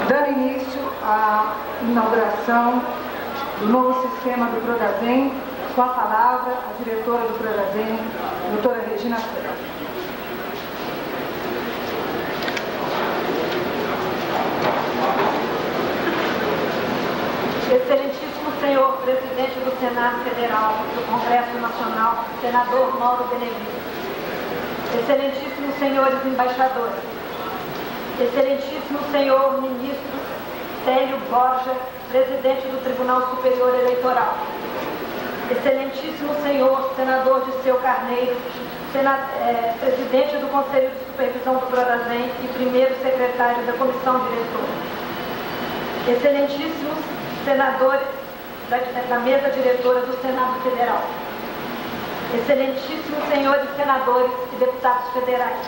dando início à inauguração do novo sistema do Prodazem, com a palavra a diretora do Prodazem, doutora Regina Ferreira. Excelentíssimo senhor presidente do Senado Federal, do Congresso Nacional, senador Mauro Benevides. Excelentíssimos senhores embaixadores. Excelentíssimo senhor ministro Célio Borja, presidente do Tribunal Superior Eleitoral. Excelentíssimo senhor senador Disseu Carneiro, presidente do Conselho de Supervisão do Prodazem e primeiro secretário da Comissão Diretora. Excelentíssimos senadores da mesa diretora do Senado Federal. Excelentíssimos senhores senadores e deputados federais.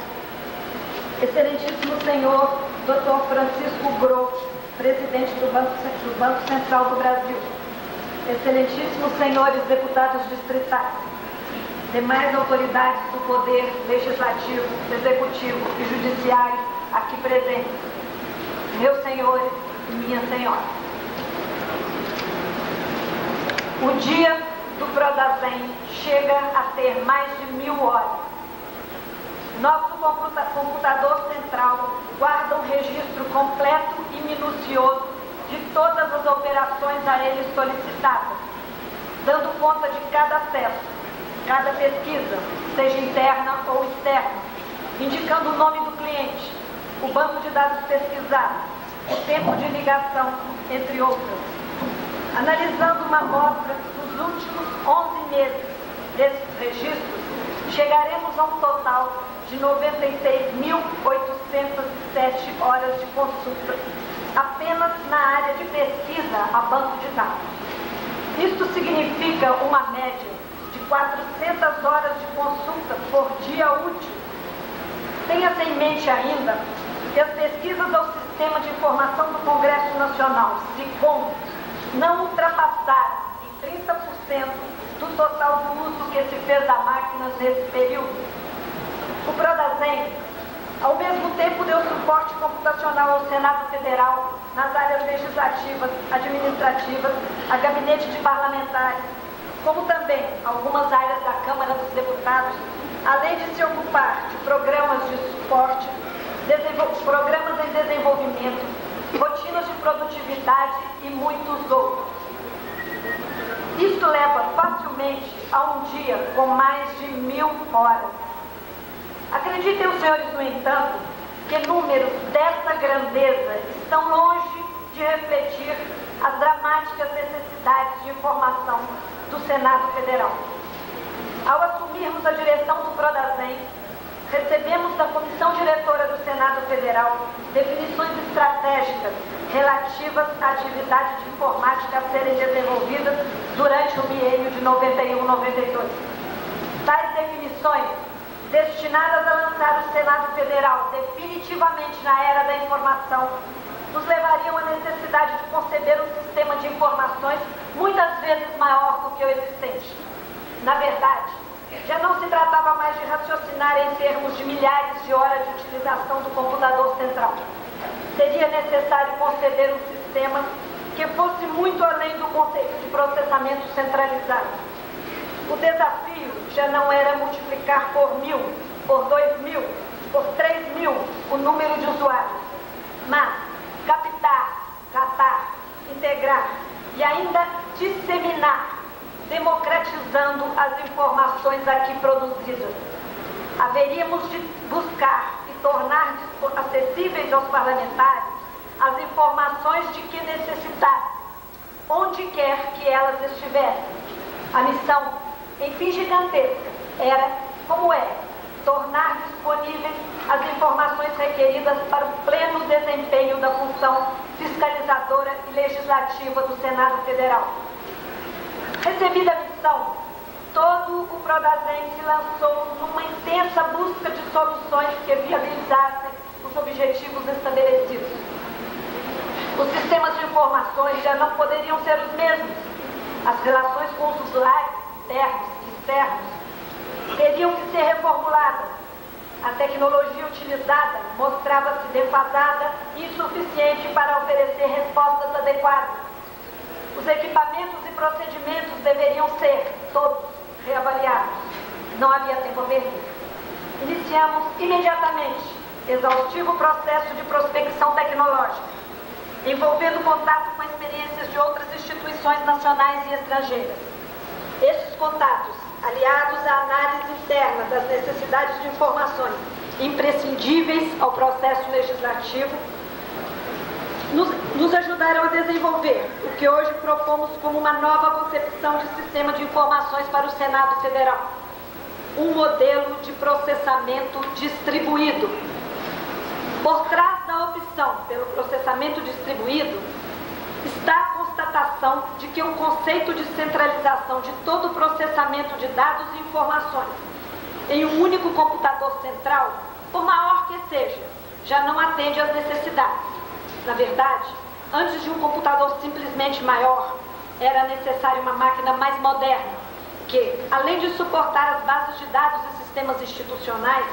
Excelentíssimo senhor Dr. Francisco Gros, presidente do Banco Central do Brasil. Excelentíssimos senhores deputados distritais. Demais autoridades do Poder Legislativo, Executivo e Judiciário aqui presentes. Meus senhores e minhas senhoras. O dia do Prodazem chega a ter mais de 1000 horas. Nosso computador central guarda um registro completo e minucioso de todas as operações a ele solicitadas, dando conta de cada acesso, cada pesquisa, seja interna ou externa, indicando o nome do cliente, o banco de dados pesquisado, o tempo de ligação, entre outras. Analisando uma amostra dos últimos 11 meses desses registros, chegaremos a um total de 96.807 horas de consulta apenas na área de pesquisa a banco de dados. Isto significa uma média de 400 horas de consulta por dia útil. Tenha-se em mente ainda que as pesquisas ao Sistema de Informação do Congresso Nacional, SICOM, não ultrapassaram em 30% do total do uso que se fez da máquina nesse período. O Prodazem, ao mesmo tempo, deu suporte computacional ao Senado Federal nas áreas legislativas, administrativas, a gabinete de parlamentares, como também algumas áreas da Câmara dos Deputados, além de se ocupar de programas de suporte, programas em desenvolvimento, rotinas de produtividade e muitos outros. Isto leva facilmente a um dia com mais de 1000 horas. Acreditem os senhores, no entanto, que números dessa grandeza estão longe de refletir as dramáticas necessidades de informação do Senado Federal. Ao assumirmos a direção do Prodazem, recebemos da Comissão Diretora do Senado Federal definições estratégicas relativas à atividade de informática a serem desenvolvidas durante o biênio de 91-92. Tais definições, destinadas a lançar o Senado Federal definitivamente na era da informação, nos levariam à necessidade de conceber um sistema de informações muitas vezes maior do que o existente. Na verdade, já não se tratava mais de raciocinar em termos de milhares de horas de utilização do computador central. Seria necessário conceber um sistema que fosse muito além do conceito de processamento centralizado. O desafio já não era multiplicar por 1000, por 2000, por 3000 o número de usuários, mas captar, tratar, integrar e ainda disseminar, democratizando as informações aqui produzidas. Haveríamos de buscar e tornar acessíveis aos parlamentares as informações de que necessitassem, onde quer que elas estivessem. A missão, enfim gigantesca, era, como é, tornar disponíveis as informações requeridas para o pleno desempenho da função fiscalizadora e legislativa do Senado Federal. Recebida a missão, todo o Prodazem se lançou numa intensa busca de soluções que viabilizassem os objetivos estabelecidos. Os sistemas de informações já não poderiam ser os mesmos. As relações com os usuários, internos e externos, teriam que ser reformuladas. a tecnologia utilizada mostrava-se defasada e insuficiente para oferecer respostas adequadas. Os equipamentos e procedimentos deveriam ser, todos, reavaliados. Não havia tempo a perder. Iniciamos imediatamente exaustivo processo de prospecção tecnológica, envolvendo contato com experiências de outras instituições nacionais e estrangeiras. Estes contatos, aliados à análise interna das necessidades de informações imprescindíveis ao processo legislativo, nos ajudaram a desenvolver o que hoje propomos como uma nova concepção de sistema de informações para o Senado Federal. Um modelo de processamento distribuído. Por trás da opção pelo processamento distribuído está a constatação de que o conceito de centralização de todo o processamento de dados e informações em um único computador central, por maior que seja, já não atende às necessidades. Na verdade, antes de um computador simplesmente maior, era necessária uma máquina mais moderna, que, além de suportar as bases de dados e sistemas institucionais,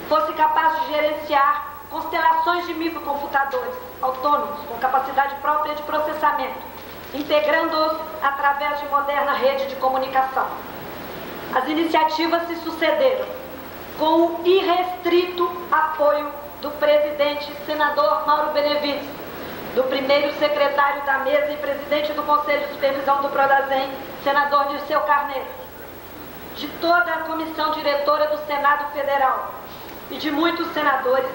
fosse capaz de gerenciar constelações de microcomputadores autônomos com capacidade própria de processamento, integrando-os através de moderna rede de comunicação. As iniciativas se sucederam com o irrestrito apoio do presidente senador Mauro Benevides, do primeiro secretário da mesa e presidente do Conselho de Supervisão do Prodasem, senador Dirceu Carneiro, de toda a comissão diretora do Senado Federal e de muitos senadores.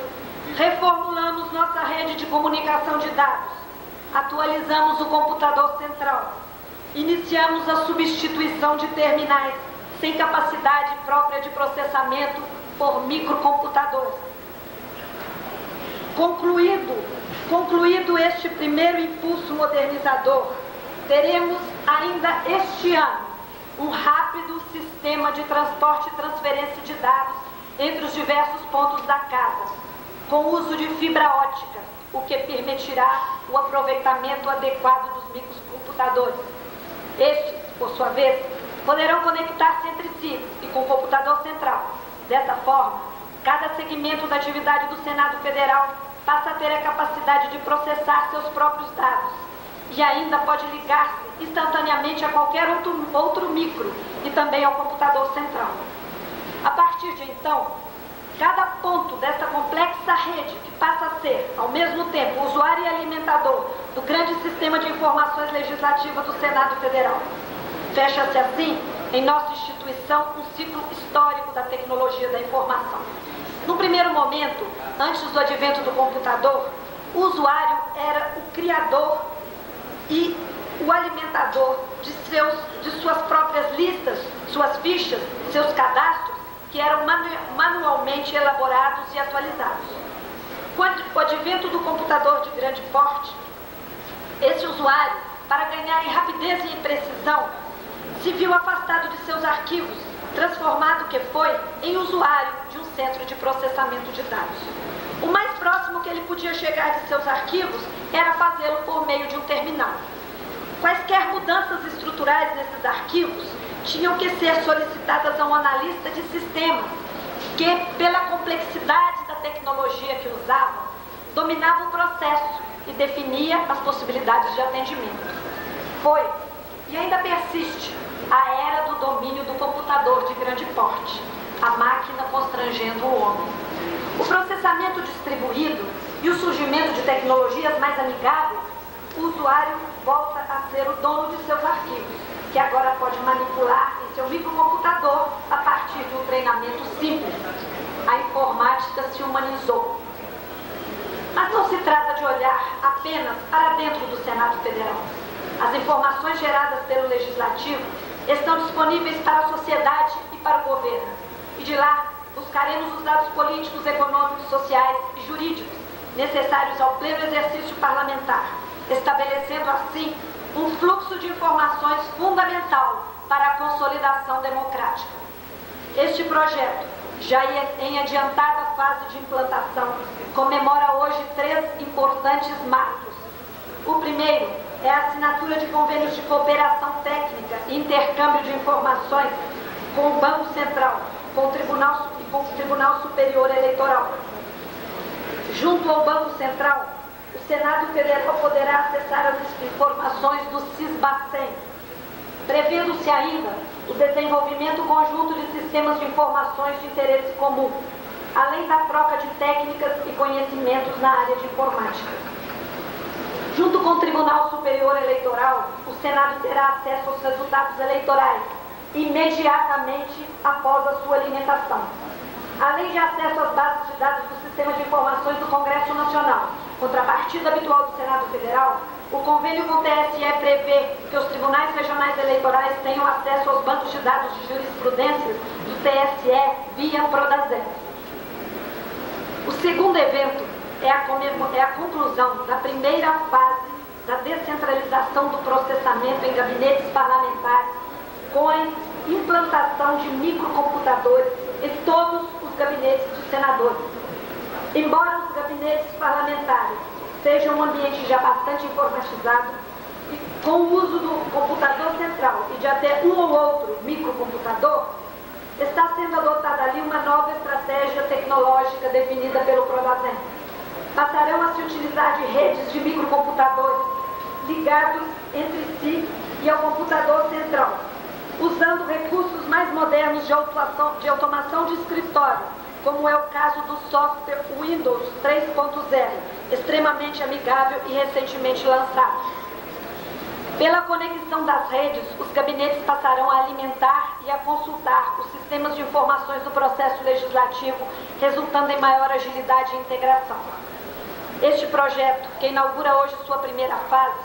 Reformulamos nossa rede de comunicação de dados, atualizamos o computador central, iniciamos a substituição de terminais sem capacidade própria de processamento por microcomputadores. Concluído este primeiro impulso modernizador, teremos ainda este ano um rápido sistema de transporte e transferência de dados entre os diversos pontos da casa, com o uso de fibra ótica, o que permitirá o aproveitamento adequado dos microcomputadores. Estes, por sua vez, poderão conectar-se entre si e com o computador central. Dessa forma, cada segmento da atividade do Senado Federal passa a ter a capacidade de processar seus próprios dados e ainda pode ligar-se instantaneamente a qualquer outro micro e também ao computador central. A partir de então, cada ponto desta complexa rede, que passa a ser, ao mesmo tempo, usuário e alimentador do grande sistema de informações legislativas do Senado Federal. Fecha-se assim, em nossa instituição, um ciclo histórico da tecnologia da informação. No primeiro momento, antes do advento do computador, o usuário era o criador e o alimentador de suas próprias listas, suas fichas, seus cadastros, que eram manualmente elaborados e atualizados. Com o advento do computador de grande porte, esse usuário, para ganhar em rapidez e em precisão, se viu afastado de seus arquivos, transformado que foi em usuário de um centro de processamento de dados. O mais próximo que ele podia chegar de seus arquivos era fazê-lo por meio de um terminal. Quaisquer mudanças estruturais nesses arquivos tinham que ser solicitadas a um analista de sistemas, que, pela complexidade da tecnologia que usava, dominava o processo e definia as possibilidades de atendimento. Foi, e ainda persiste, a era do domínio do computador de grande porte, a máquina constrangendo o homem. O processamento distribuído e o surgimento de tecnologias mais amigáveis, o usuário volta a ser o dono de seus arquivos, que agora pode manipular em seu microcomputador a partir de um treinamento simples. A informática se humanizou. Mas não se trata de olhar apenas para dentro do Senado Federal. As informações geradas pelo Legislativo estão disponíveis para a sociedade e para o governo. E de lá buscaremos os dados políticos, econômicos, sociais e jurídicos necessários ao pleno exercício parlamentar, estabelecendo assim um fluxo de informações fundamental para a consolidação democrática. Este projeto, já em adiantada fase de implantação, comemora hoje 3 importantes marcos. O primeiro é a assinatura de convênios de cooperação técnica e intercâmbio de informações com o Banco Central, com o Tribunal Tribunal Superior Eleitoral. Junto ao Banco Central, o Senado Federal poderá acessar as informações do SISBACEN, prevendo-se ainda o desenvolvimento conjunto de sistemas de informações de interesse comum, além da troca de técnicas e conhecimentos na área de informática. Junto com o Tribunal Superior Eleitoral, o Senado terá acesso aos resultados eleitorais imediatamente após a sua alimentação, além de acesso às bases de dados do Sistema de Informações do Congresso Nacional. Contrapartida habitual do Senado Federal, o convênio com o TSE prevê que os tribunais regionais eleitorais tenham acesso aos bancos de dados de jurisprudência do TSE via Prodazem. O segundo evento é a conclusão da primeira fase da descentralização do processamento em gabinetes parlamentares, com a implantação de microcomputadores em todos os gabinetes dos senadores. Embora os gabinetes parlamentares sejam um ambiente já bastante informatizado, e com o uso do computador central e de até um ou outro microcomputador, está sendo adotada ali uma nova estratégia tecnológica definida pelo Prodazem. Passarão a se utilizar de redes de microcomputadores ligados entre si e ao computador central, usando recursos mais modernos de automação de escritório, como é o caso do software Windows 3.0, extremamente amigável e recentemente lançado. Pela conexão das redes, os gabinetes passarão a alimentar e a consultar os sistemas de informações do processo legislativo, resultando em maior agilidade e integração. Este projeto, que inaugura hoje sua primeira fase,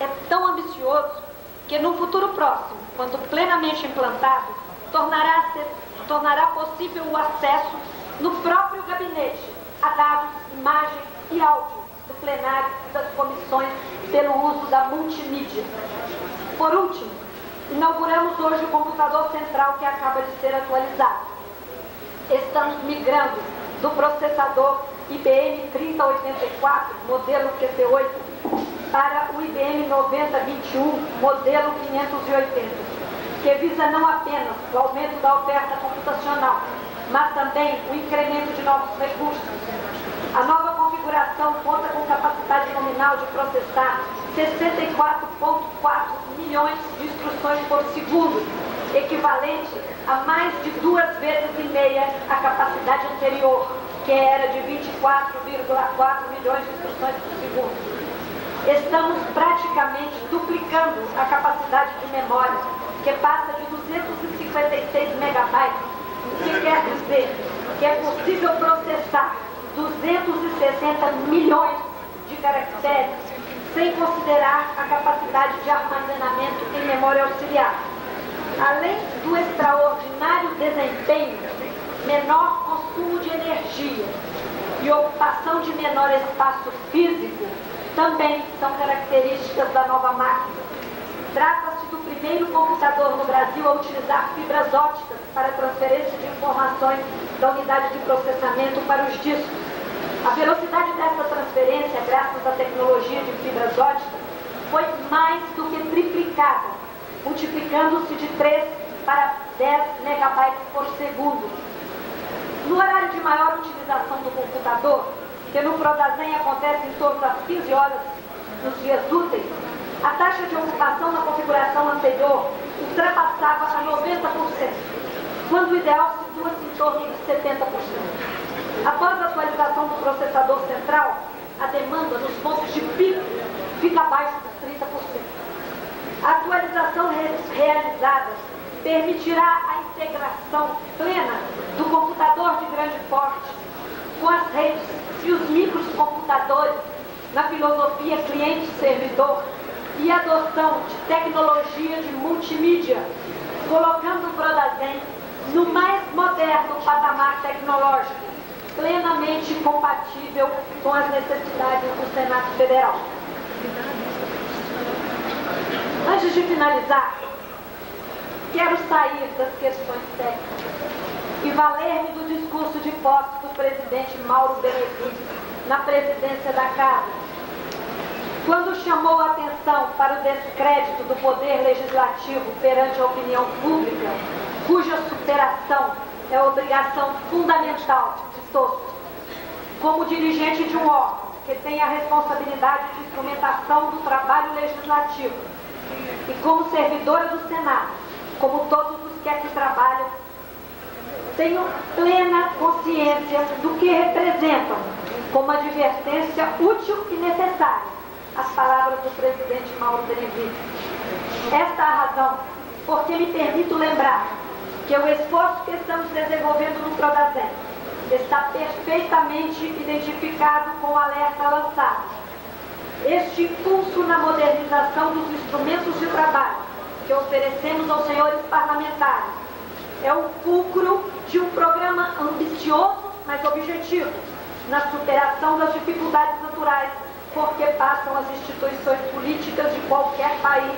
é tão ambicioso que no futuro próximo, quando plenamente implantado, tornará possível o acesso no próprio gabinete a dados, imagem e áudio do plenário e das comissões pelo uso da multimídia. Por último, inauguramos hoje o computador central que acaba de ser atualizado. Estamos migrando do processador IBM 3084, modelo QP8, para o IBM 9021, modelo 580, que visa não apenas o aumento da oferta computacional, mas também o incremento de novos recursos. A nova configuração conta com capacidade nominal de processar 64,4 milhões de instruções por segundo, equivalente a mais de 2,5 vezes a capacidade anterior, que era de 24,4 milhões de instruções por segundo. Estamos praticamente duplicando a capacidade de memória, que passa de 256 megabytes, o que quer dizer que é possível processar 260 milhões de caracteres, sem considerar a capacidade de armazenamento em memória auxiliar. Além do extraordinário desempenho, menor consumo de energia e ocupação de menor espaço físico também são características da nova máquina. Trata-se do primeiro computador no Brasil a utilizar fibras ópticas para transferência de informações da unidade de processamento para os discos. A velocidade dessa transferência, graças à tecnologia de fibras ópticas, foi mais do que triplicada, multiplicando-se de 3 para 10 megabytes por segundo. No horário de maior utilização do computador, que no Prodazem acontece em torno das 15 horas nos dias úteis, a taxa de ocupação na configuração anterior ultrapassava a 90%, quando o ideal situa-se em torno de 70%. Após a atualização do processador central, a demanda nos pontos de pico fica abaixo dos 30%. A atualização realizada permitirá a integração plena do computador de grande porte com as redes e os microcomputadores na filosofia cliente-servidor e adoção de tecnologia de multimídia, colocando o Prodazem no mais moderno patamar tecnológico, plenamente compatível com as necessidades do Senado Federal. Antes de finalizar, quero sair das questões técnicas e valer-me do discurso de posse do presidente Mauro Benevides na presidência da Casa, quando chamou a atenção para o descrédito do poder legislativo perante a opinião pública, cuja superação é obrigação fundamental de todos. Como dirigente de um órgão que tem a responsabilidade de instrumentação do trabalho legislativo e como servidora do Senado, como todos os que aqui trabalham, tenho plena consciência do que representam como advertência útil e necessária as palavras do presidente Mauro Benevides. Esta é a razão porque me permito lembrar que o esforço que estamos desenvolvendo no Prodazem está perfeitamente identificado com o alerta lançado. Este impulso na modernização dos instrumentos de trabalho que oferecemos aos senhores parlamentares é o fulcro de um programa ambicioso, mas objetivo, na superação das dificuldades naturais por que passam as instituições políticas de qualquer país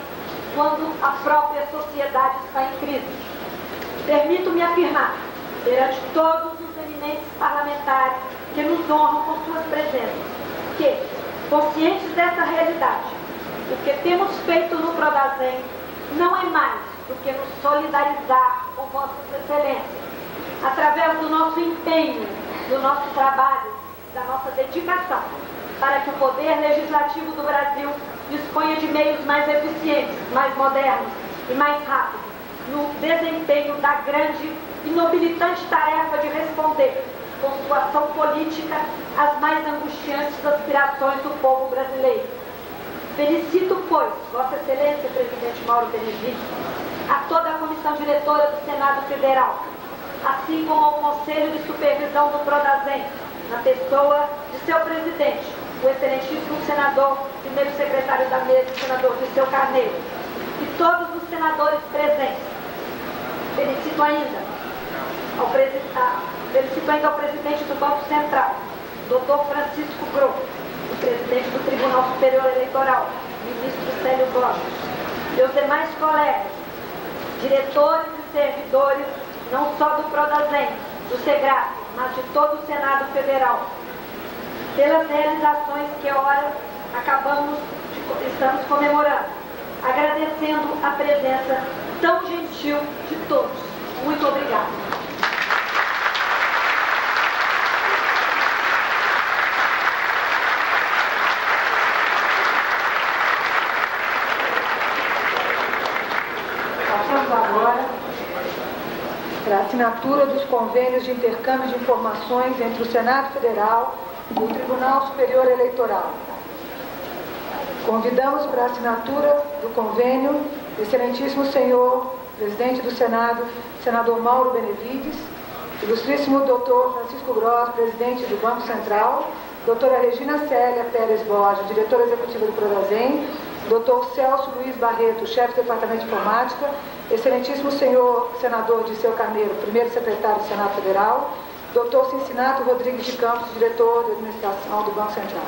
quando a própria sociedade está em crise. Permito-me afirmar, perante todos os eminentes parlamentares que nos honram com suas presenças, que, conscientes dessa realidade, o que temos feito no Prodazem não é mais do que nos solidarizar com Vossas Excelências, através do nosso empenho, do nosso trabalho, da nossa dedicação, para que o Poder Legislativo do Brasil disponha de meios mais eficientes, mais modernos e mais rápidos no desempenho da grande e nobilitante tarefa de responder, com sua ação política, às mais angustiantes aspirações do povo brasileiro. Felicito, pois, Vossa Excelência, Presidente Mauro Benevides, a toda a Comissão Diretora do Senado Federal, assim como ao Conselho de Supervisão do Prodazem, na pessoa de seu presidente, o excelentíssimo senador, primeiro secretário da mesa, o senador Dirceu Carneiro, e todos os senadores presentes. Felicito ainda ao presidente do Banco Central, Dr. Francisco Grosso, o presidente do Tribunal Superior Eleitoral, ministro Célio Borges, e os demais colegas, diretores e servidores, não só do Prodazem, do SEGRAF, mas de todo o Senado Federal, pelas realizações que ora estamos comemorando, agradecendo a presença tão gentil de todos. Muito obrigada. Passamos agora para a assinatura dos convênios de intercâmbio de informações entre o Senado Federal e o Tribunal Superior Eleitoral. Convidamos para a assinatura do convênio o excelentíssimo senhor presidente do Senado, senador Mauro Benevides, ilustríssimo doutor Francisco Grosso, presidente do Banco Central, doutora Regina Célia Pérez Borges, diretora executiva do Prodazem, doutor Celso Luiz Barreto, chefe do Departamento de Informática, excelentíssimo senhor senador Dirceu Carneiro, primeiro secretário do Senado Federal, doutor Cincinato Rodrigues de Campos, diretor de administração do Banco Central.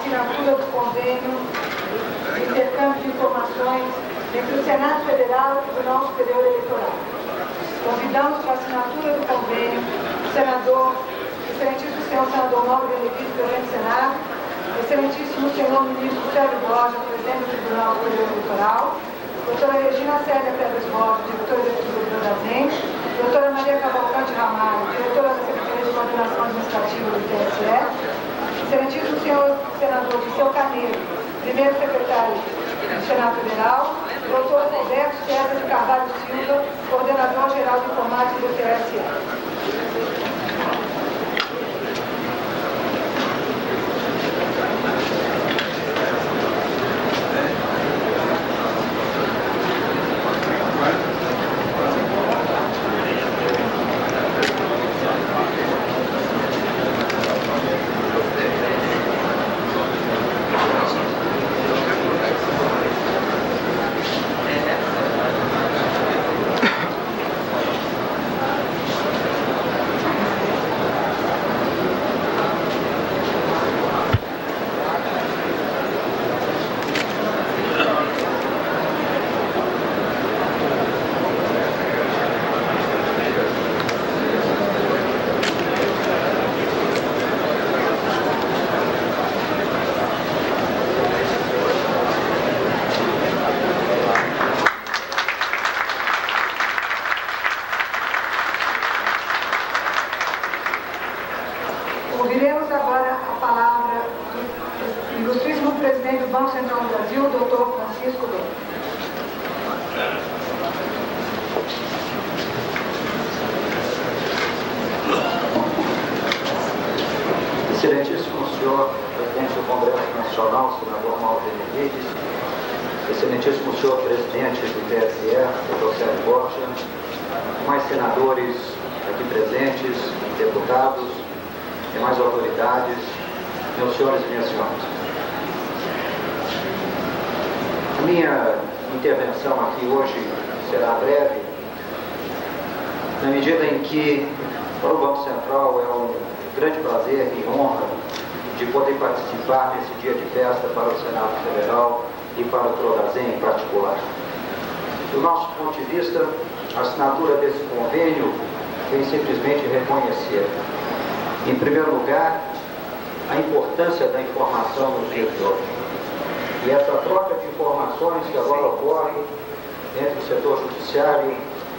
assinatura do convênio de intercâmbio de informações entre o Senado Federal e o Tribunal Superior Eleitoral. Convidamos para a assinatura do convênio o senador, excelentíssimo senhor senador Mauro Benevides, presidente do Senado, excelentíssimo senhor ministro Sérgio Borja, presidente do Tribunal Superior Eleitoral, doutora Regina Célia Pedras Borja, diretora executiva do Brasil, doutora Maria Cavalcante Ramalho, diretora da Secretaria de Coordenação Administrativa do TSE, excelentíssimo senhor senador Disseu Carneiro, primeiro secretário do Senado Federal, doutor Roberto César de Carvalho Silva, coordenador-geral de informática do TSE. Ouviremos agora a palavra do ilustríssimo presidente do Banco Central do Brasil, doutor Francisco Bento. Excelentíssimo senhor presidente do Congresso Nacional, senador Mauro Benevides, excelentíssimo senhor presidente do TSE, doutor Sérgio Borja, mais senadores aqui presentes, deputados, demais autoridades, meus senhores e minhas senhoras. A minha intervenção aqui hoje será breve, na medida em que para o Banco Central é um grande prazer e honra de poder participar nesse dia de festa para o Senado Federal e para o Trodazen em particular. Do nosso ponto de vista, a assinatura desse convênio vem simplesmente reconhecer, em primeiro lugar, a importância da informação nos dias de hoje. E essa troca de informações que agora ocorre entre o setor judiciário,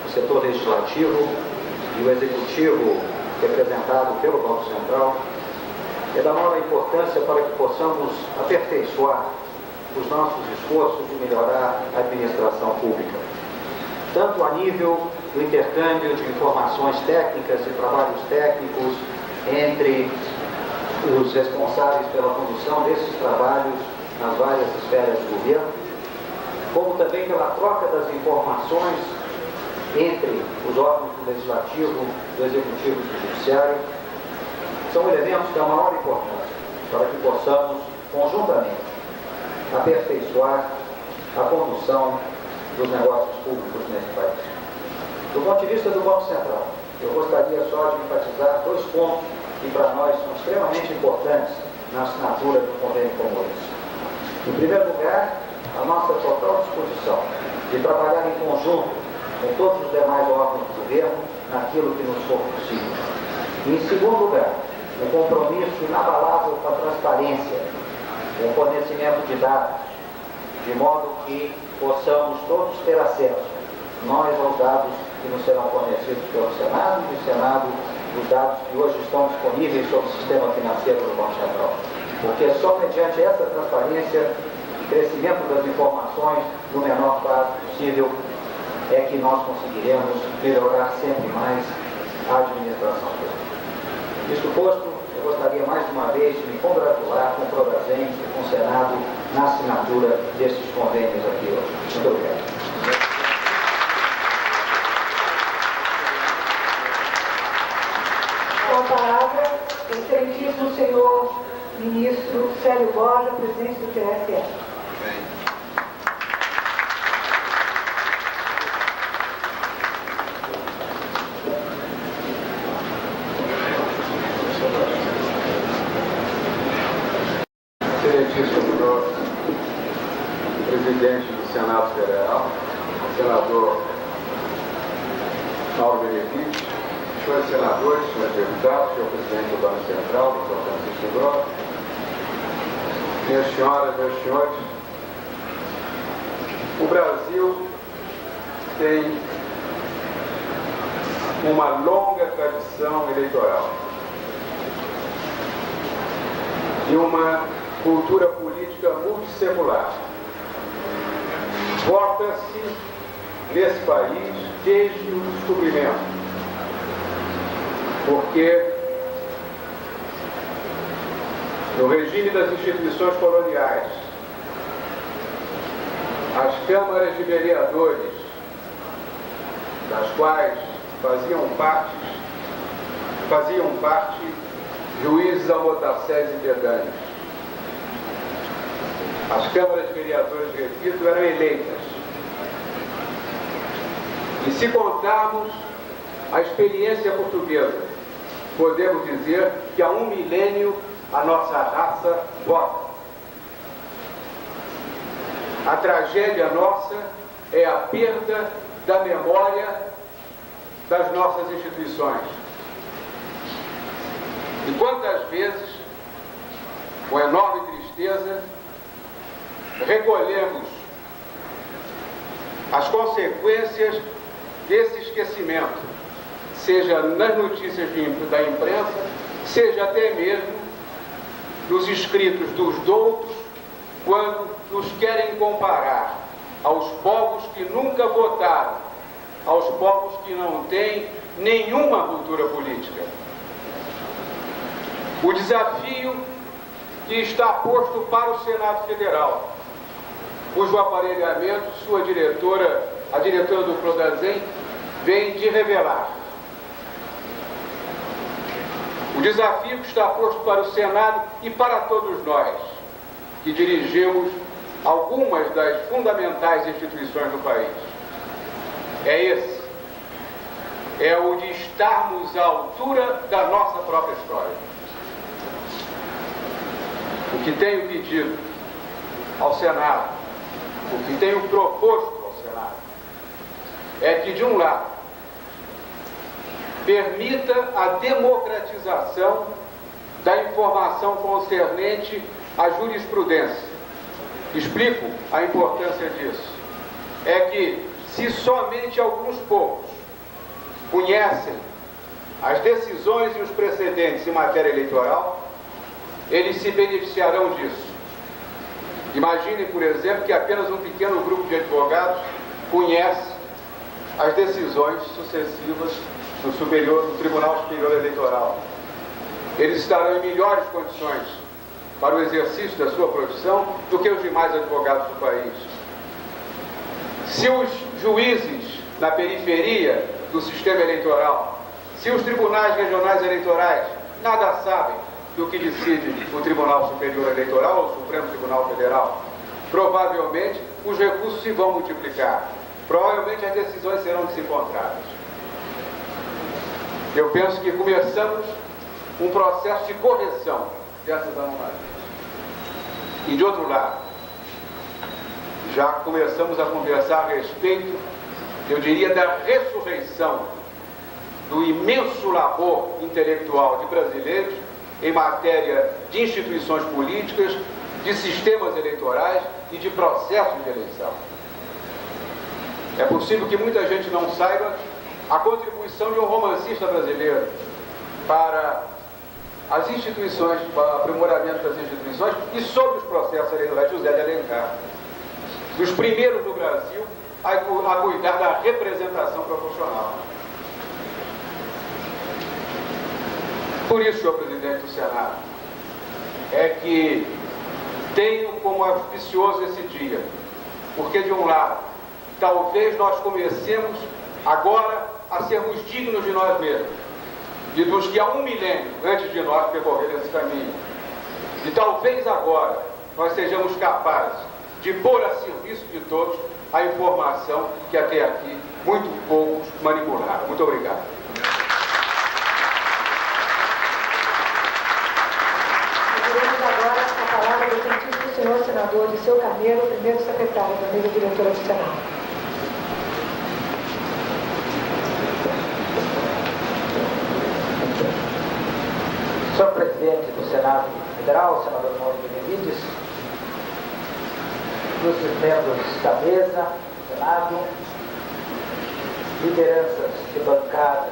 o setor legislativo e o executivo representado pelo Banco Central é da maior importância para que possamos aperfeiçoar os nossos esforços de melhorar a administração pública, tanto a nível do intercâmbio de informações técnicas e trabalhos técnicos entre os responsáveis pela condução desses trabalhos nas várias esferas do governo, como também pela troca das informações entre os órgãos do Legislativo, do Executivo e do Judiciário, são elementos da maior importância para que possamos, conjuntamente, aperfeiçoar a condução dos negócios públicos nesse país. Do ponto de vista do Banco Central, eu gostaria só de enfatizar dois pontos que para nós são extremamente importantes na assinatura do convênio como esse. Em primeiro lugar, a nossa total disposição de trabalhar em conjunto com todos os demais órgãos do governo naquilo que nos for possível. E, em segundo lugar, o compromisso inabalável com a transparência, com o fornecimento de dados, de modo que possamos todos ter acesso, nós, aos dados que nos serão fornecidos pelo Senado e do Senado, os dados que hoje estão disponíveis sobre o sistema financeiro do Banco Central. Porque só mediante essa transparência e crescimento das informações no menor prazo possível é que nós conseguiremos melhorar sempre mais a administração pública. Isto posto, eu gostaria mais uma vez de me congratular com o Trodazen e com o Senado na assinatura destes convênios aqui hoje. Muito obrigado. Com a palavra, o excelentíssimo senhor ministro Sérgio Borja, presidente do TSE. Excelentíssimo presidente do Senado Federal, senador Mauro Benevides, senhores senadores, senhores deputados, senhor presidente do Banco Central, doutor Francisco Gross, minhas senhoras, meus senhores, o Brasil tem uma longa tradição eleitoral e uma cultura política multissecular. Vota-se nesse país desde o descobrimento, porque no regime das instituições coloniais, as câmaras de vereadores, das quais faziam parte juízes almotacés e pedâneos. As câmaras de vereadores, repito, eram eleitas. E se contarmos a experiência portuguesa, podemos dizer que há um milênio a nossa raça vota. A tragédia nossa é a perda da memória das nossas instituições. E quantas vezes, com enorme tristeza, recolhemos as consequências desse esquecimento, seja nas notícias da imprensa, seja até mesmo nos escritos dos doutos, quando nos querem comparar aos povos que nunca votaram, aos povos que não têm nenhuma cultura política. O desafio que está posto para o Senado Federal, cujo aparelhamento sua diretora, a diretora do Prodazem, vem de revelar. O desafio que está posto para o Senado e para todos nós, que dirigimos algumas das fundamentais instituições do país, é esse. É o de estarmos à altura da nossa própria história. O que tenho pedido ao Senado, o que tenho proposto ao Senado, é que, de um lado, permita a democratização da informação concernente à jurisprudência. Explico a importância disso. É que, se somente alguns poucos conhecem as decisões e os precedentes em matéria eleitoral, eles se beneficiarão disso. Imaginem, por exemplo, que apenas um pequeno grupo de advogados conhece as decisões sucessivas do Tribunal Superior Eleitoral. Eles estarão em melhores condições para o exercício da sua profissão do que os demais advogados do país. Se os juízes na periferia do sistema eleitoral, se os tribunais regionais eleitorais nada sabem do que decide o Tribunal Superior Eleitoral ou o Supremo Tribunal Federal, provavelmente os recursos se vão multiplicar. Provavelmente as decisões serão desencontradas. Eu penso que começamos um processo de correção dessas anomalias. E de outro lado, já começamos a conversar a respeito, eu diria, da ressurreição do imenso labor intelectual de brasileiros em matéria de instituições políticas, de sistemas eleitorais e de processos de eleição. É possível que muita gente não saiba a contribuição de um romancista brasileiro para as instituições, para o aprimoramento das instituições e sobre os processos eleitorais, José de Alencar, dos primeiros no Brasil a cuidar da representação proporcional. Por isso, senhor presidente do Senado, é que tenho como auspicioso esse dia, porque, de um lado, talvez nós comecemos agora a sermos dignos de nós mesmos, e dos que há um milênio antes de nós percorreram esse caminho. E talvez agora nós sejamos capazes de pôr a serviço de todos a informação que até aqui muito poucos manipularam. Muito obrigado. Agora a palavra do senador Dirceu Carneiro, primeiro secretário da mesa diretora do Senado. Senhor presidente do Senado Federal, senador Mauro Benevides, ilustres membros da mesa, do Senado, lideranças de bancada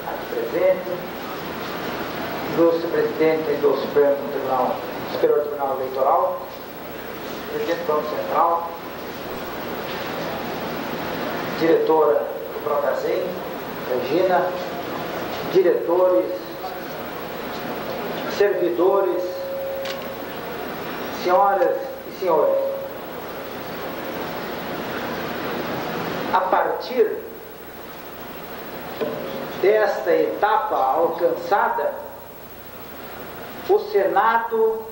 aqui presente, ilustre presidente do Superior Tribunal Eleitoral, presidente do Banco Central, diretora do Procasem, Regina, diretores, servidores, senhoras e senhores. A partir desta etapa alcançada, o Senado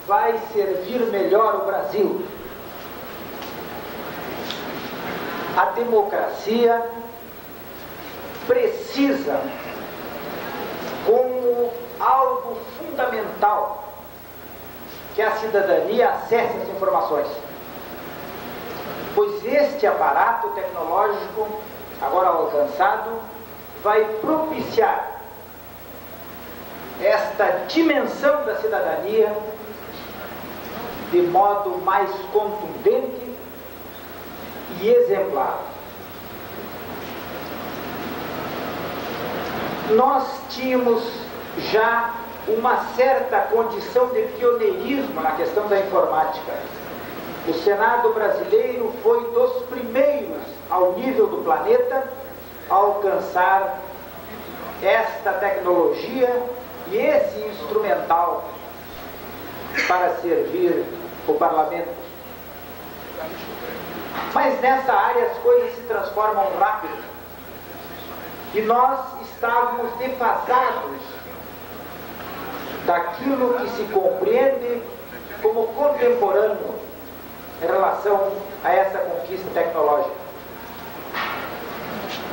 vai servir melhor o Brasil. A democracia precisa, como algo fundamental, que a cidadania acesse as informações. Pois este aparato tecnológico, agora alcançado, vai propiciar esta dimensão da cidadania de modo mais contundente e exemplar. Nós tínhamos já uma certa condição de pioneirismo na questão da informática. O Senado brasileiro foi dos primeiros ao nível do planeta a alcançar esta tecnologia e esse instrumental para servir o parlamento. Mas nessa área as coisas se transformam rápido e nós estávamos defasados daquilo que se compreende como contemporâneo em relação a essa conquista tecnológica.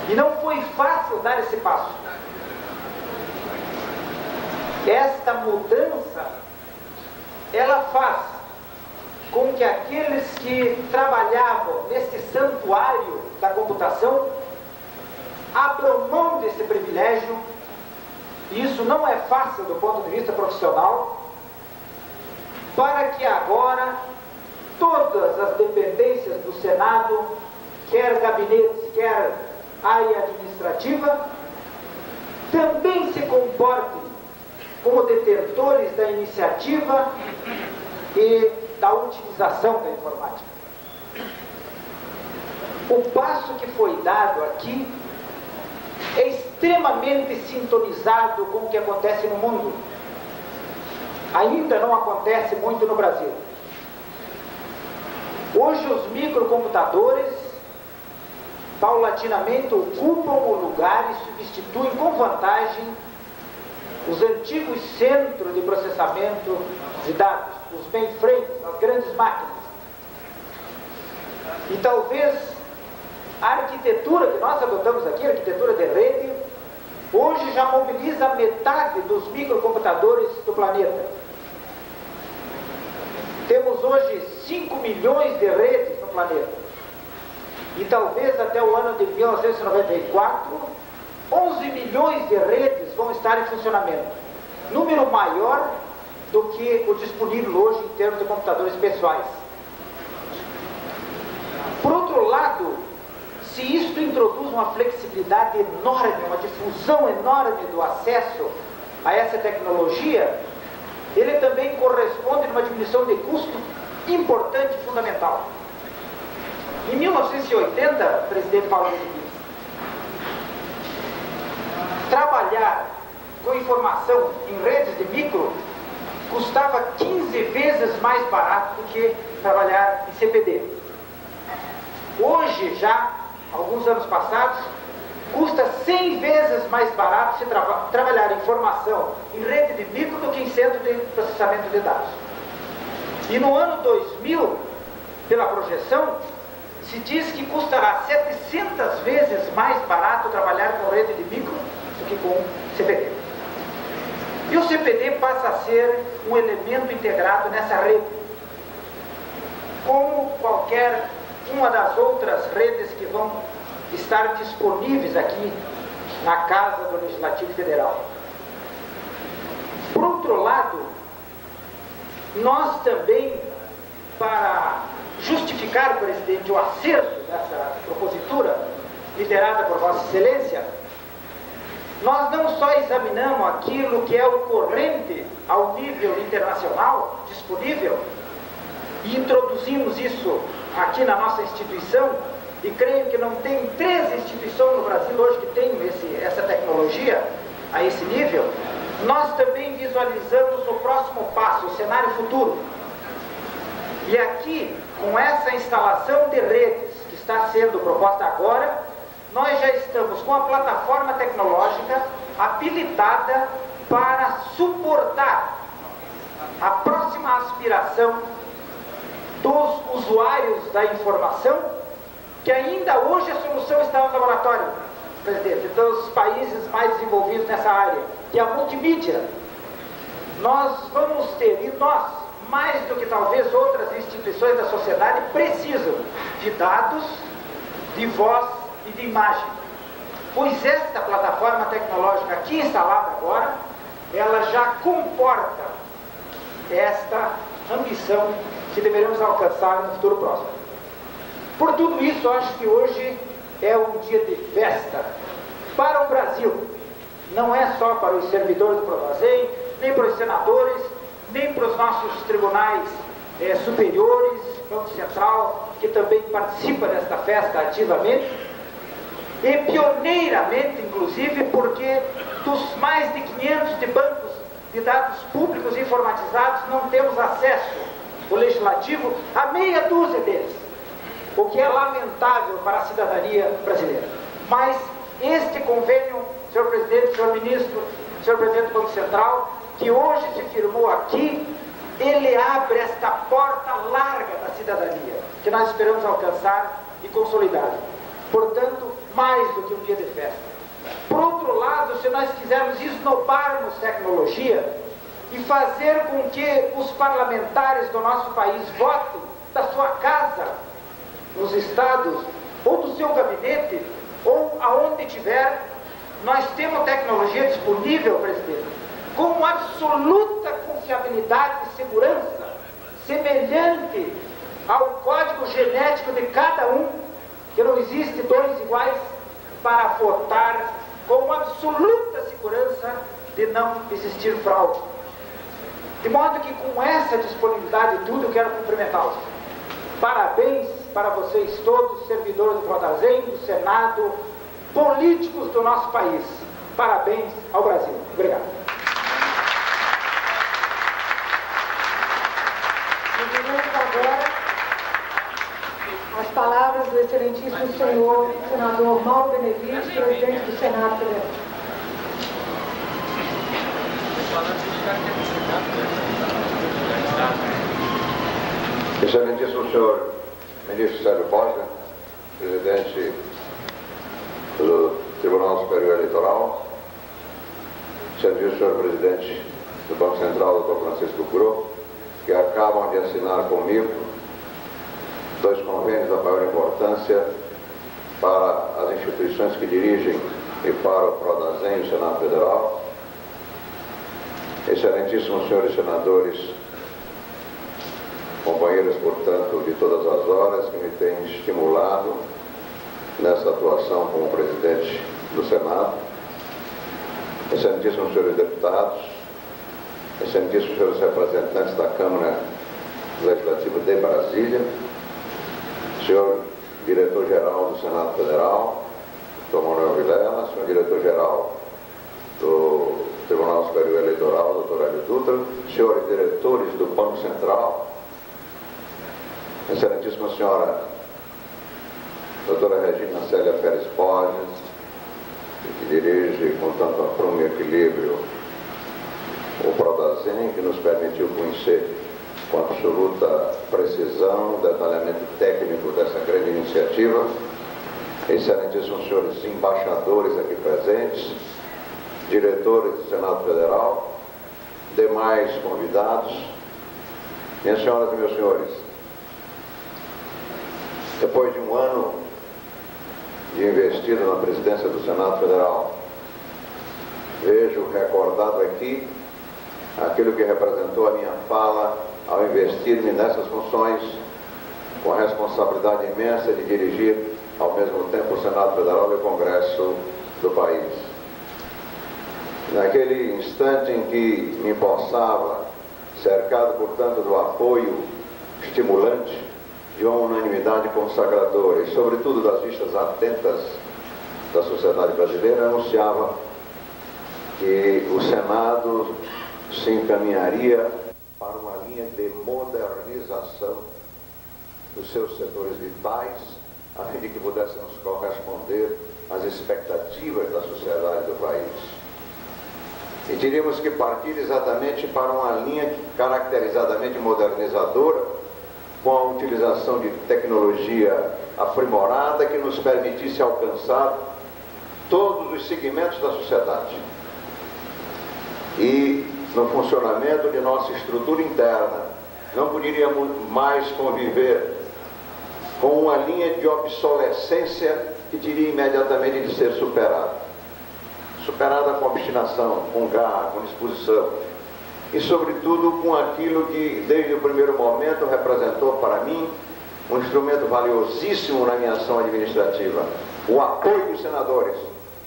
E não foi fácil dar esse passo. Esta mudança, ela faz com que aqueles que trabalhavam nesse santuário da computação abram mão desse privilégio, e isso não é fácil do ponto de vista profissional, para que agora todas as dependências do Senado, quer gabinetes, quer área administrativa, também se comportem como detentores da iniciativa e da utilização da informática. O passo que foi dado aqui é extremamente sintonizado com o que acontece no mundo. Ainda não acontece muito no Brasil. Hoje os microcomputadores paulatinamente ocupam o lugar e substituem com vantagem os antigos centros de processamento de dados, os mainframes, as grandes máquinas. E talvez a arquitetura que nós adotamos aqui, a arquitetura de rede, hoje já mobiliza metade dos microcomputadores do planeta. Temos hoje 5 milhões de redes no planeta. E talvez até o ano de 1994, 11 milhões de redes vão estar em funcionamento. Número maior do que o disponível hoje em termos de computadores pessoais. Por outro lado, se isto introduz uma flexibilidade enorme, uma difusão enorme do acesso a essa tecnologia, ele também corresponde a uma diminuição de custo importante e fundamental. Em 1980, presidente Paulo Benevides, trabalhar com informação em redes de micro custava 15 vezes mais barato do que trabalhar em CPD. Hoje, já, alguns anos passados, custa 100 vezes mais barato se trabalhar informação em rede de micro do que em centro de processamento de dados. E no ano 2000, pela projeção, se diz que custará 700 vezes mais barato trabalhar com rede de micro do que com CPD. E o CPD passa a ser um elemento integrado nessa rede. como qualquer uma das outras redes que vão estar disponíveis aqui na Casa do Legislativo Federal. Por outro lado, nós também, para justificar, presidente, o acerto dessa propositura liderada por Vossa Excelência, nós não só examinamos aquilo que é ocorrente ao nível internacional disponível e introduzimos isso aqui na nossa instituição, e creio que não tem 3 instituições no Brasil hoje que tem essa tecnologia a esse nível. Nós também visualizamos o próximo passo, o cenário futuro. E aqui, com essa instalação de redes que está sendo proposta agora, nós já estamos com a plataforma tecnológica habilitada para suportar a próxima aspiração dos usuários da informação, que ainda hoje a solução está no laboratório, presidente, dos países mais desenvolvidos nessa área, que é a multimídia. Nós vamos ter, e nós, mais do que talvez outras instituições da sociedade, precisam de dados, de voz e de imagem. Pois esta plataforma tecnológica aqui instalada agora, ela já comporta esta ambição que deveremos alcançar no futuro próximo. Por tudo isso, eu acho que hoje é um dia de festa para o Brasil. Não é só para os servidores do Prodazem, nem para os senadores, nem para os nossos tribunais superiores, Banco Central, que também participa desta festa ativamente, e pioneiramente, inclusive, porque dos mais de 500 de bancos de dados públicos informatizados, não temos acesso, o Legislativo, a meia dúzia deles, o que é lamentável para a cidadania brasileira. Mas este convênio, senhor presidente, senhor ministro, senhor presidente do Banco Central, que hoje se firmou aqui, ele abre esta porta larga da cidadania, que nós esperamos alcançar e consolidar. Portanto, mais do que um dia de festa. Por outro lado, se nós quisermos esnobarmos tecnologia e fazer com que os parlamentares do nosso país votem da sua casa, nos estados, ou do seu gabinete, ou aonde tiver, nós temos tecnologia disponível, presidente, com absoluta confiabilidade e segurança, semelhante ao código genético de cada um, que não existe 2 iguais, para votar com absoluta segurança de não existir fraude. De modo que com essa disponibilidade e tudo, eu quero cumprimentá-los. Parabéns para vocês todos, servidores do Prodazem, do Senado, políticos do nosso país. Parabéns ao Brasil. Obrigado. Ouviremos agora as palavras do excelentíssimo senhor senador Mauro Benevides, presidente do Senado Federal. Excelentíssimo senhor ministro Sérgio Posner, presidente do Tribunal Superior Eleitoral, excelentíssimo senhor presidente do Banco Central, Dr. Francisco Gro, que acabam de assinar comigo 2 convênios da maior importância para as instituições que dirigem e para o Prodazem e o Senado Federal. Excelentíssimos senhores senadores, companheiros, portanto, de todas as horas, que me têm estimulado nessa atuação como presidente do Senado, excelentíssimos senhores deputados, excelentíssimos senhores representantes da Câmara Legislativa de Brasília, senhor diretor-geral do Senado Federal, Dr. Manuel Vilela, senhor diretor-geral do Tribunal Superior Eleitoral, Dr. Hélio Dutra, senhores diretores do Banco Central, excelentíssima senhora doutora Regina Célia Pérez Borges, que dirige com tanto aprumo e equilíbrio o Prodazem, que nos permitiu conhecer com absoluta precisão, detalhamento técnico dessa grande iniciativa, excelentíssimos senhores embaixadores aqui presentes, diretores do Senado Federal, demais convidados, minhas senhoras e meus senhores, Depois de um ano de investido na presidência do Senado Federal, vejo recordado aqui aquilo que representou a minha fala ao investir-me nessas funções, com a responsabilidade imensa de dirigir ao mesmo tempo o Senado Federal e o Congresso do país. Naquele instante em que me empossava, cercado, portanto, do apoio estimulante de uma unanimidade consagradora e, sobretudo, das vistas atentas da sociedade brasileira, anunciava que o Senado se encaminharia para uma linha de modernização dos seus setores vitais, a fim de que pudéssemos corresponder às expectativas da sociedade do país. E teríamos que partir exatamente para uma linha caracterizadamente modernizadora, com a utilização de tecnologia aprimorada que nos permitisse alcançar todos os segmentos da sociedade. E no funcionamento de nossa estrutura interna, não poderíamos mais conviver com uma linha de obsolescência que teria imediatamente de ser superada. Superada com obstinação, com garra, com disposição. E, sobretudo, com aquilo que, desde o primeiro momento, representou para mim um instrumento valiosíssimo na minha ação administrativa: o apoio dos senadores,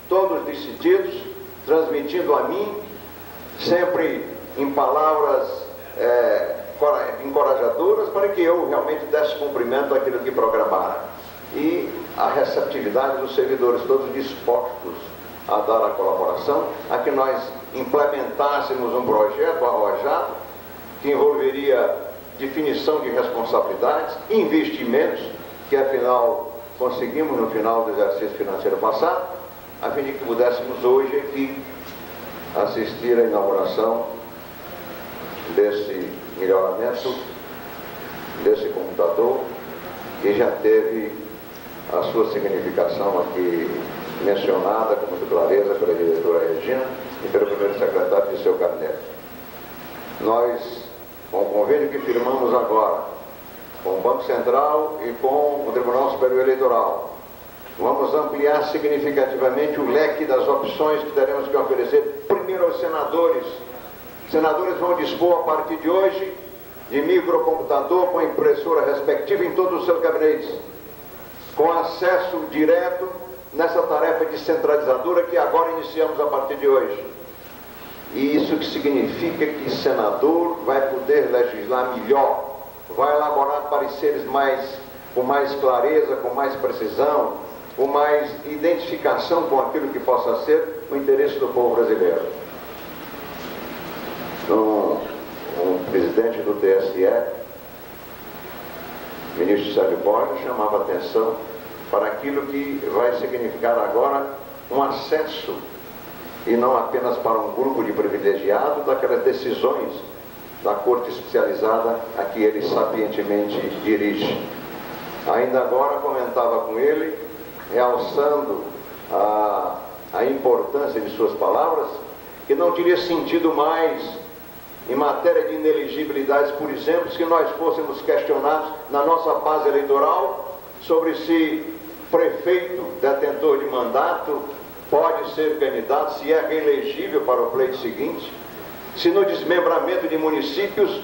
todos decididos, transmitindo a mim, sempre em palavras encorajadoras, para que eu realmente desse cumprimento àquilo que programara. E a receptividade dos servidores, todos dispostos a dar a colaboração, a que nós implementássemos um projeto arrojado que envolveria definição de responsabilidades, investimentos, que afinal conseguimos no final do exercício financeiro passado, a fim de que pudéssemos hoje aqui assistir à inauguração desse melhoramento, desse computador, que já teve a sua significação aqui mencionada com muita clareza pela diretora Regina e pelo primeiro secretário de seu gabinete. Nós, com o convênio que firmamos agora, com o Banco Central e com o Tribunal Superior Eleitoral, vamos ampliar significativamente o leque das opções que teremos que oferecer, primeiro aos senadores. Os senadores vão dispor, a partir de hoje, de microcomputador com impressora respectiva em todos os seus gabinetes, com acesso direto nessa tarefa descentralizadora que agora iniciamos a partir de hoje. E isso que significa que o senador vai poder legislar melhor, vai elaborar pareceres com mais clareza, com mais precisão, com mais identificação com aquilo que possa ser o interesse do povo brasileiro. Um presidente do TSE, ministro Sérgio Borges, chamava atenção para aquilo que vai significar agora um acesso, e não apenas para um grupo de privilegiados, daquelas decisões da Corte Especializada a que ele sapientemente dirige. Ainda agora comentava com ele, realçando a importância de suas palavras, que não teria sentido mais, em matéria de ineligibilidades, por exemplo, se nós fôssemos questionados na nossa base eleitoral sobre se prefeito detentor de mandato pode ser candidato, se é reelegível para o pleito seguinte, se no desmembramento de municípios,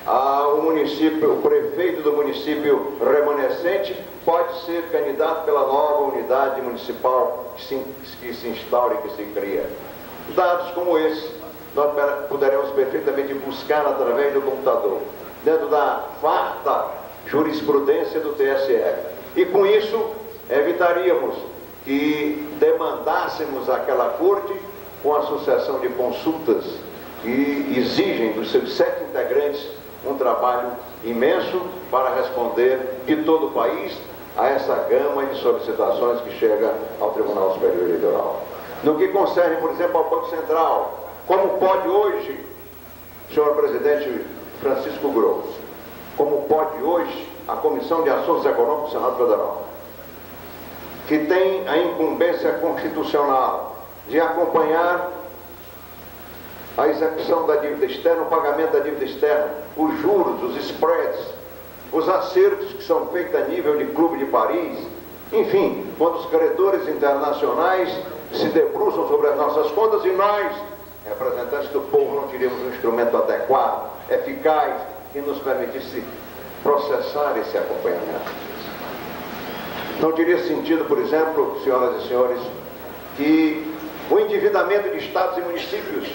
o prefeito do município remanescente pode ser candidato pela nova unidade municipal que se instaura e que se cria. Dados como esse, nós poderemos perfeitamente buscar através do computador, dentro da farta jurisprudência do TSE. E com isso, evitaríamos que demandássemos àquela corte com a sucessão de consultas que exigem dos seus 7 integrantes um trabalho imenso para responder de todo o país a essa gama de solicitações que chega ao Tribunal Superior Eleitoral. No que concerne, por exemplo, ao Banco Central, como pode hoje, senhor presidente Francisco Grosso, como pode hoje a Comissão de Assuntos Econômicos do Senado Federal, que tem a incumbência constitucional de acompanhar a execução da dívida externa, o pagamento da dívida externa, os juros, os spreads, os acertos que são feitos a nível de Clube de Paris, enfim, quando os credores internacionais se debruçam sobre as nossas contas e nós, representantes do povo, não teríamos um instrumento adequado, eficaz, que nos permitisse processar esse acompanhamento. Não teria sentido, por exemplo, senhoras e senhores, que o endividamento de estados e municípios,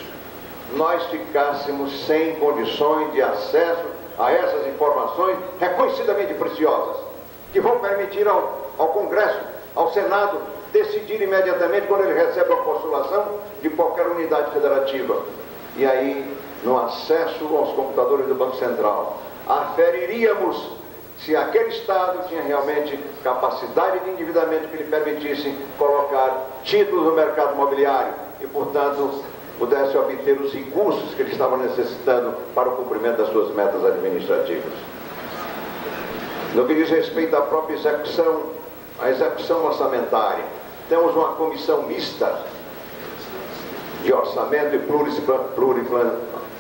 nós ficássemos sem condições de acesso a essas informações reconhecidamente preciosas, que vão permitir ao Congresso, ao Senado, decidir imediatamente quando ele recebe a postulação de qualquer unidade federativa. E aí, no acesso aos computadores do Banco Central, aferiríamos se aquele Estado tinha realmente capacidade de endividamento que lhe permitisse colocar títulos no mercado imobiliário e, portanto, pudesse obter os recursos que ele estava necessitando para o cumprimento das suas metas administrativas. No que diz respeito à própria execução, a execução orçamentária, temos uma comissão mista de orçamento e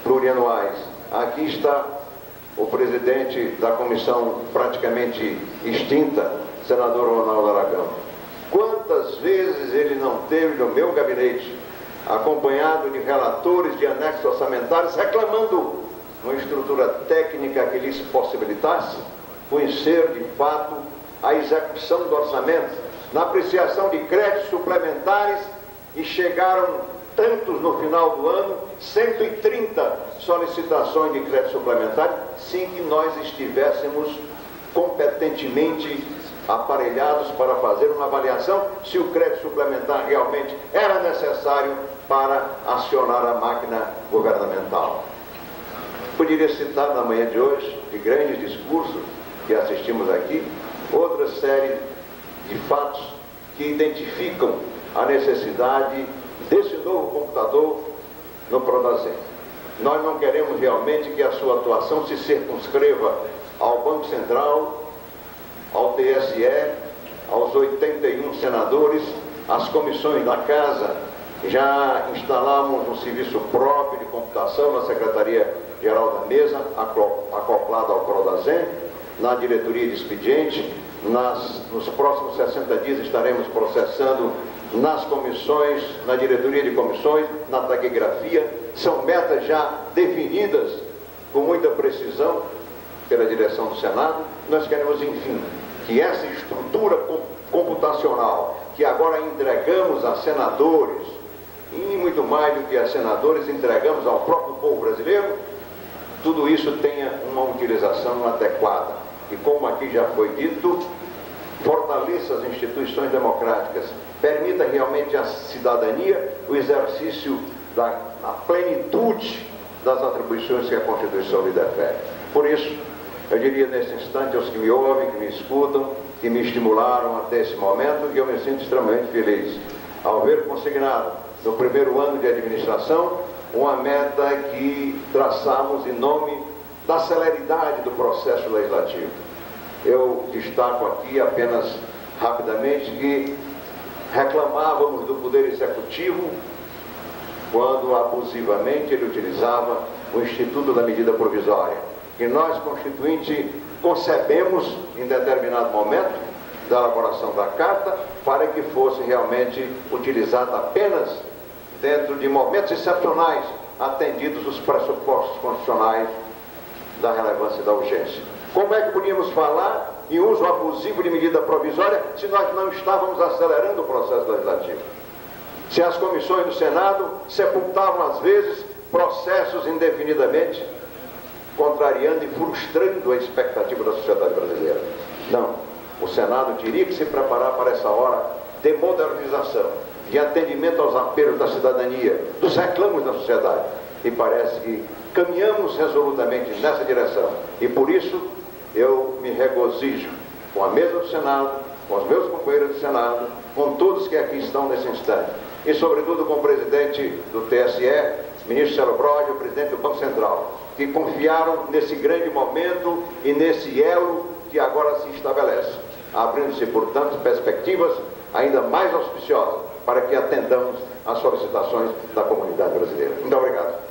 plurianuais. Aqui está o presidente da comissão praticamente extinta, senador Ronaldo Aragão. Quantas vezes ele não teve no meu gabinete, acompanhado de relatores de anexos orçamentários, reclamando uma estrutura técnica que lhes possibilitasse conhecer de fato a execução do orçamento, na apreciação de créditos suplementares, e chegaram tantos no final do ano, 130 solicitações de crédito suplementar, sem que nós estivéssemos competentemente aparelhados para fazer uma avaliação se o crédito suplementar realmente era necessário para acionar a máquina governamental. Poderia citar na manhã de hoje, de grandes discursos que assistimos aqui, outra série de fatos que identificam a necessidade desse novo computador no Prodazem. Nós não queremos realmente que a sua atuação se circunscreva ao Banco Central, ao TSE, aos 81 senadores, às comissões da Casa. Já instalamos um serviço próprio de computação na Secretaria-Geral da Mesa, acoplado ao Prodazem, na diretoria de expediente. Nos próximos 60 dias estaremos processando nas comissões, na diretoria de comissões, na taquigrafia. São metas já definidas com muita precisão pela direção do Senado. Nós queremos, enfim, que essa estrutura computacional que agora entregamos a senadores, e muito mais do que a senadores, entregamos ao próprio povo brasileiro, tudo isso tenha uma utilização adequada. E como aqui já foi dito, fortaleça as instituições democráticas, permita realmente à cidadania o exercício da plenitude das atribuições que a Constituição lhe defere. Por isso, eu diria nesse instante aos que me ouvem, que me escutam, que me estimularam até esse momento, que eu me sinto extremamente feliz ao ver consignado no primeiro ano de administração uma meta que traçamos em nome da celeridade do processo legislativo. Eu destaco aqui apenas rapidamente que reclamávamos do Poder Executivo quando abusivamente ele utilizava o Instituto da Medida Provisória, que nós, constituinte, concebemos em determinado momento da elaboração da Carta para que fosse realmente utilizada apenas dentro de momentos excepcionais, atendidos os pressupostos constitucionais da relevância e da urgência. Como é que podíamos falar em uso abusivo de medida provisória se nós não estávamos acelerando o processo legislativo? Se as comissões do Senado sepultavam, às vezes, processos indefinidamente, contrariando e frustrando a expectativa da sociedade brasileira. Não. O Senado teria que se preparar para essa hora de modernização, de atendimento aos apelos da cidadania, dos reclamos da sociedade. E parece que caminhamos resolutamente nessa direção. E por isso eu me regozijo com a mesa do Senado, com os meus companheiros do Senado, com todos que aqui estão nesse instante. E sobretudo com o presidente do TSE, ministro Célio Broggi, o presidente do Banco Central, que confiaram nesse grande momento e nesse elo que agora se estabelece, abrindo-se, portanto, perspectivas ainda mais auspiciosas para que atendamos às solicitações da comunidade brasileira. Muito obrigado.